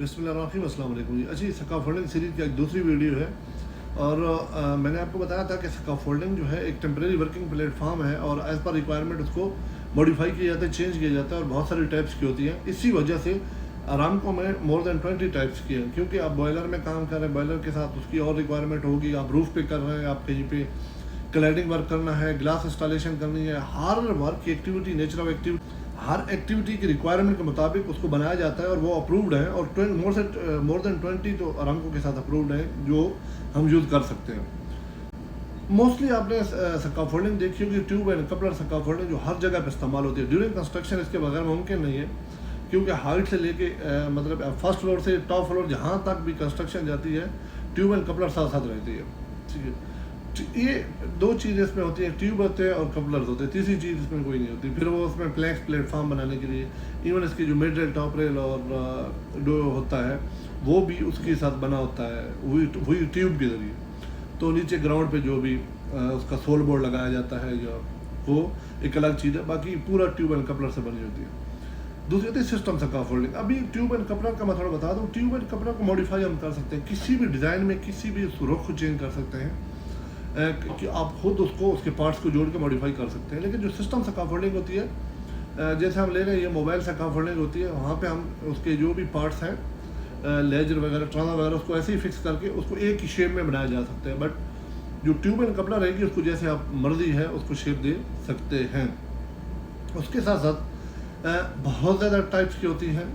बिस्मिल्लाहिर्रहमानिर्रहीम, अस्सलाम वालेकुम जी। अच्छी स्कैफोल्डिंग सीरीज़ की एक दूसरी वीडियो है। और मैंने आपको बताया था कि स्कैफोल्डिंग जो है एक टेम्परेरी वर्किंग प्लेटफॉर्म है और एज़ पर रिक्वायरमेंट उसको मॉडिफाई किया जाता है, चेंज किया जाता है और बहुत सारी टाइप्स की होती हैं। इसी वजह से अरामको में मोर देन 20 टाइप्स की हैं, क्योंकि आप बॉयलर में काम कर रहे हैं, बॉयलर के साथ उसकी और रिक्वायरमेंट होगी। आप रूफ पे कर रहे हैं, आप कहीं पे क्लैडिंग वर्क करना है, ग्लास इंस्टॉलेशन करनी है, हर वर्क की activity, nature of activity, her activity की रिक्वायरमेंट के मुताबिक उसको बनाया जाता है और वो अप्रूव्ड है। और मोर देन 20 तो अरामको के साथ अप्रूव्ड है जो हम यूज़ कर सकते हैं। मोस्टली आपने स्कैफोल्डिंग देखी होगी, ट्यूब एंड कपलर स्कैफोल्डिंग, जो हर जगह पे इस्तेमाल होती है। ड्यूरिंग कंस्ट्रक्शन इसके बगैर मुमकिन नहीं है, क्योंकि हाइट से लेके मतलब फर्स्ट फ्लोर से टॉप फ्लोर जहाँ तक भी कंस्ट्रक्शन जाती है, ट्यूब एंड कपलर साथ साथ रहती है। ठीक है, ये दो चीज़ें इसमें होती हैं, ट्यूब होते हैं और कपलर्स होते हैं। तीसरी चीज़ इसमें कोई नहीं होती। फिर वो उसमें प्लैंक्स प्लेटफॉर्म बनाने के लिए इवन इसकी जो मिड रेल, टॉप रेल और जो होता है वो भी उसके साथ बना होता है, वही ट्यूब के ज़रिए। तो नीचे ग्राउंड पे जो भी उसका सोल बोर्ड लगाया जाता है या वो एक अलग चीज़ है, बाकी पूरा ट्यूब एंड कपलर से बनी होती है। दूसरी होती है सिस्टम स्कैफोल्डिंग। अभी ट्यूब एंड कपलर का मैं थोड़ा बता दूँ। ट्यूब एंड कपलर को मॉडिफाई हम कर सकते हैं, किसी भी डिज़ाइन में किसी भी रुख को चेंज कर सकते हैं कि आप खुद उसको उसके पार्ट्स को जोड़ के मॉडिफाई कर सकते हैं। लेकिन जो सिस्टम स्कैफोल्डिंग होती है, जैसे हम ले रहे हैं ये मोबाइल स्कैफोल्डिंग होती है, वहाँ पे हम उसके जो भी पार्ट्स हैं, लेजर वगैरह, ट्रामा वगैरह, उसको ऐसे ही फिक्स करके उसको एक ही शेप में बनाया जा सकता है। बट जो ट्यूब एंड कपलर रहेगी उसको जैसे आप मर्जी है उसको शेप दे सकते हैं। उसके साथ साथ बहुत ज़्यादा टाइप्स की होती हैं।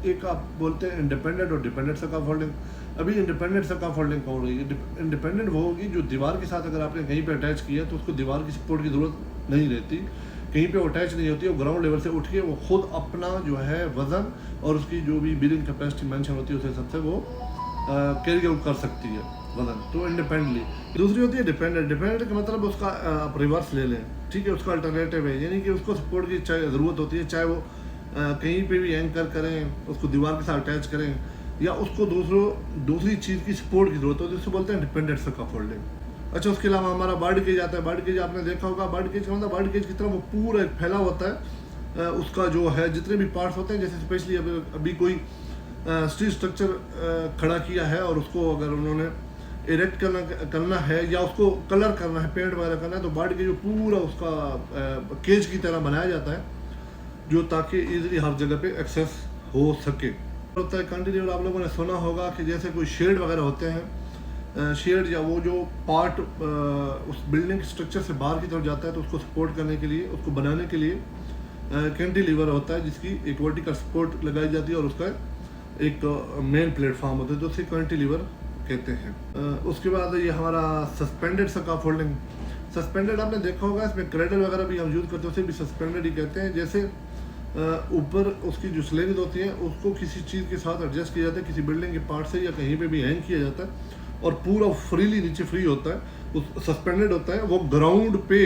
एक आप बोलते हैं इंडिपेंडेंट और डिपेंडेंट स्कैफोल्डिंग। अभी इंडिपेंडेंट स्कैफोल्डिंग कौन रही है? इंडिपेंडेंट वो होगी जो दीवार के साथ अगर आपने कहीं पे अटैच किया तो उसको दीवार की सपोर्ट की ज़रूरत नहीं रहती, कहीं पे वो अटैच नहीं होती, वो ग्राउंड लेवल से उठ के वो खुद अपना जो है वज़न और उसकी जो भी बिलिंग कैपेसिटी मेंशन होती है उस हिसाब से वो कैरी आउट कर सकती है वज़न, तो इंडिपेंडेंटली। दूसरी होती है डिपेंडेंट। डिपेंडेंट का मतलब उसका आप रिवर्स ले लें, ठीक है, उसका अल्टरनेटिव है, यानी कि उसको सपोर्ट की चाहे ज़रूरत होती है, चाहे वो कहीं पे भी एंकर करें, उसको दीवार के साथ अटैच करें, या उसको दूसरी चीज़ की सपोर्ट की ज़रूरत होती है, उसको बोलते हैं डिपेंडेंट स्कैफोल्डिंग। अच्छा, उसके अलावा हमारा बर्ड केज आता है। बर्ड केज आपने देखा होगा। बर्ड केज का मतलब बर्ड केज की तरह वो पूरा एक फैला होता है, उसका जो है जितने भी पार्ट्स होते हैं, जैसे स्पेशली अभी कोई स्टील स्ट्रक्चर खड़ा किया है और उसको अगर उन्होंने इरेक्ट करना है या उसको कलर करना है, पेंट वगैरह करना है, तो बर्ड केज जो पूरा उसका केज की तरह बनाया जाता है, जो ताकि इजीली हर जगह पे एक्सेस हो सके। होता है कंटिन्यूर, आप लोगों ने सुना होगा कि जैसे कोई शेड वगैरह होते हैं, शेड या वो जो पार्ट उस बिल्डिंग स्ट्रक्चर से बाहर की तरफ जाता है, तो उसको सपोर्ट करने के लिए, उसको बनाने के लिए कैंटिलीवर होता है, जिसकी एक वर्टिकल सपोर्ट लगाई जाती है और उसका एक मेन प्लेटफॉर्म होता है, जो उसे कैंटिलीवर कहते हैं। उसके बाद ये हमारा सस्पेंडेड स्कैफोल्डिंग। सस्पेंडेड आपने देखा होगा, इसमें क्रेडल वगैरह भी हम यूज़ करते हैं, उसे भी सस्पेंडेड ही कहते हैं। जैसे ऊपर उसकी जो स्लेंथ होती है उसको किसी चीज़ के साथ एडजस्ट किया जाता है, किसी बिल्डिंग के पार्ट से या कहीं पे भी हैंग किया जाता है और पूरा फ्रीली नीचे फ्री होता है, उस सस्पेंडेड होता है। वो ग्राउंड पे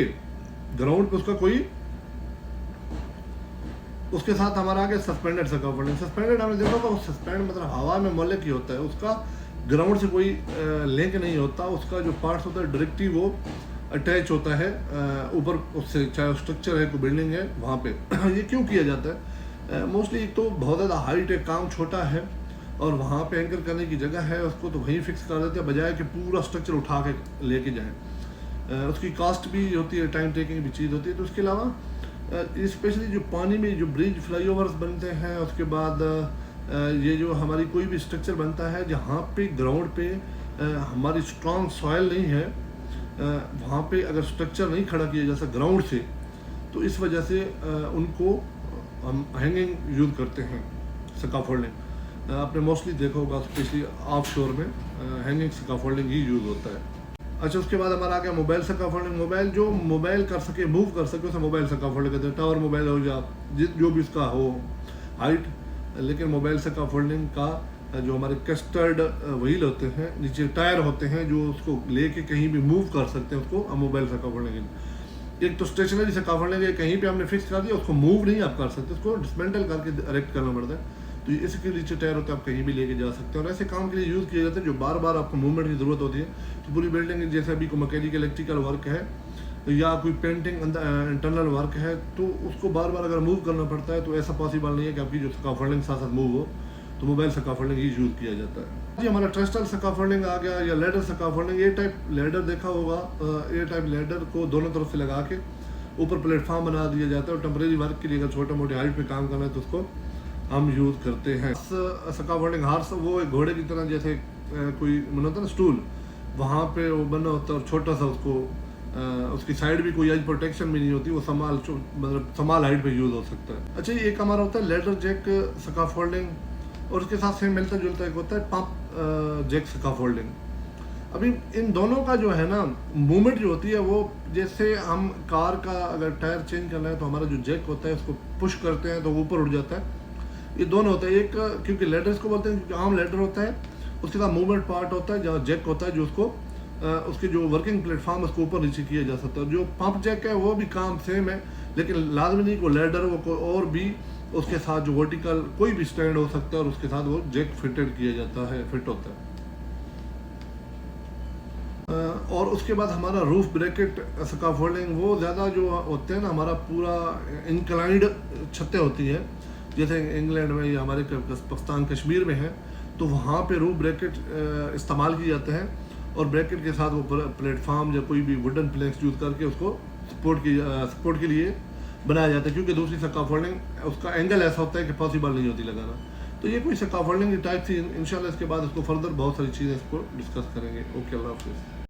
उसका कोई, उसके साथ हमारा आगे सस्पेंडेड स्कैफोल्डिंग। सस्पेंडेड आपने देखा होगा, सस्पेंड मतलब हवा में मोलेक ही होता है, उसका ग्राउंड से कोई लिंक नहीं होता, उसका जो पार्ट्स होता है डायरेक्टली वो अटैच होता है ऊपर उससे, चाहे स्ट्रक्चर है, कोई बिल्डिंग है, वहाँ पे। ये क्यों किया जाता है? मोस्टली एक तो बहुत ज़्यादा हाइट है, काम छोटा है और वहाँ पे एंकर करने की जगह है, उसको तो वहीं फिक्स कर देते हैं बजाय कि पूरा स्ट्रक्चर उठा के लेके जाएँ। उसकी कास्ट भी होती है, टाइम टेकिंग भी चीज़ होती है। तो उसके अलावा स्पेशली जो पानी में जो ब्रिज फ्लाईओवर्स बनते हैं, उसके बाद ये जो हमारी कोई भी स्ट्रक्चर बनता है जहाँ पे ग्राउंड पे हमारी स्ट्रॉन्ग सॉइल नहीं है, वहाँ पे अगर स्ट्रक्चर नहीं खड़ा किया जा सकता ग्राउंड से, तो इस वजह से उनको हम हैंगिंग यूज़ करते हैं स्कैफोल्डिंग। आपने मोस्टली देखा होगा, स्पेशली ऑफ शोर में हैंगिंग स्कैफोल्डिंग ही यूज़ होता है। अच्छा, उसके बाद हमारा आ गया मोबाइल स्कैफोल्डिंग। मोबाइल जो मोबाइल कर सके, मूव कर सके, उसे मोबाइल स्कैफोल्डिंग कहते हैं। टावर मोबाइल हो या जो भी उसका हो हाइट, लेकिन मोबाइल स्कैफोल्डिंग का जो हमारे कस्टर्ड व्हील होते हैं, नीचे टायर होते हैं जो उसको लेके कहीं भी मूव कर सकते हैं, उसको मोबाइल स्कैफोल्डिंग। एक तो स्टेशनरी स्कैफोल्डिंग है, कहीं पे हमने फिक्स कर दिया, उसको मूव नहीं आप कर सकते, उसको डिसमेंटल करके इरेक्ट करना पड़ता है। तो इसके नीचे टायर होता है, आप कहीं भी लेके जा सकते हैं और ऐसे काम के लिए यूज़ किए जाते हैं जो बार बार आपको मूवमेंट की ज़रूरत होती है। तो पूरी बिल्डिंग, जैसे अभी कोई मैकेनिकल इलेक्ट्रिकल वर्क है या कोई पेंटिंग इंटरनल वर्क है, तो उसको बार बार अगर मूव करना पड़ता है तो ऐसा पॉसिबल नहीं है कि आपकी जो स्कैफोल्डिंग साथ साथ मूव हो। तो मोबाइल स्कैफोल्डिंग ही यूज़ किया जाता है। जी हमारा ट्रेस्टल स्कैफोल्डिंग आ गया या लैडर स्कैफोल्डिंग। ये टाइप लैडर देखा होगा, ये टाइप लैडर को दोनों तरफ से लगा के ऊपर प्लेटफॉर्म बना दिया जाता है और टेम्परेरी वर्क के लिए अगर छोटे मोटे हाइट पे काम करना है तो उसको हम यूज़ करते हैं। स्कैफोल्डिंग हार्स वो एक घोड़े की तरह जैसे कोई मन होता है ना स्टूल, वहाँ पे वो बना होता है और छोटा सा उसको उसकी साइड भी कोई एज प्रोटेक्शन भी नहीं होती, वो मतलब समाल हाइट पे यूज़ हो सकता है। अच्छा ये एक हमारा होता है लेडर जैक स्कैफोल्डिंग और उसके साथ सेम मिलता जुलता एक होता है पंप जैक स्कैफोल्डिंग। अभी इन दोनों का जो है ना मूवमेंट जो होती है वो जैसे हम कार का अगर टायर चेंज करना है तो हमारा जो जैक होता है उसको पुश करते हैं तो वो ऊपर उठ जाता है। ये दोनों होता है, एक क्योंकि लेडर इसको बोलते हैं क्योंकि आम लेडर होता है, उसके साथ मूवमेंट पार्ट होता है जहाँ जैक होता है जो उसको उसके जो वर्किंग प्लेटफॉर्म उसको ऊपर नीचे किया जा सकता है। जो पंप जैक है वो भी काम सेम है, लेकिन लाजमी नहीं को लेडर वो कोई और भी उसके साथ जो वर्टिकल कोई भी स्टैंड हो सकता है और उसके साथ वो जैक फिटेड किया जाता है, फिट होता है। और उसके बाद हमारा रूफ ब्रैकेट स्कैफोल्डिंग वो ज़्यादा जो होते हैं ना, हमारा पूरा इंक्लाइंड छतें होती हैं जैसे इंग्लैंड में या हमारे पाकिस्तान कश्मीर में है, तो वहाँ पे रूफ ब्रैकेट इस्तेमाल किए जाते हैं और ब्रैकेट के साथ वो प्लेटफॉर्म या कोई भी वुडन प्लैंक्स यूज़ करके उसको सपोर्ट के लिए बनाया जाता है, क्योंकि दूसरी स्कैफोल्डिंग उसका एंगल ऐसा होता है कि पॉसिबल नहीं होती लगाना। तो ये कोई स्कैफोल्डिंग की टाइप थी। इंशाल्लाह इसके बाद इसको फर्दर बहुत सारी चीज़ें इसको डिस्कस करेंगे। ओके, अल्लाह हाफिज़।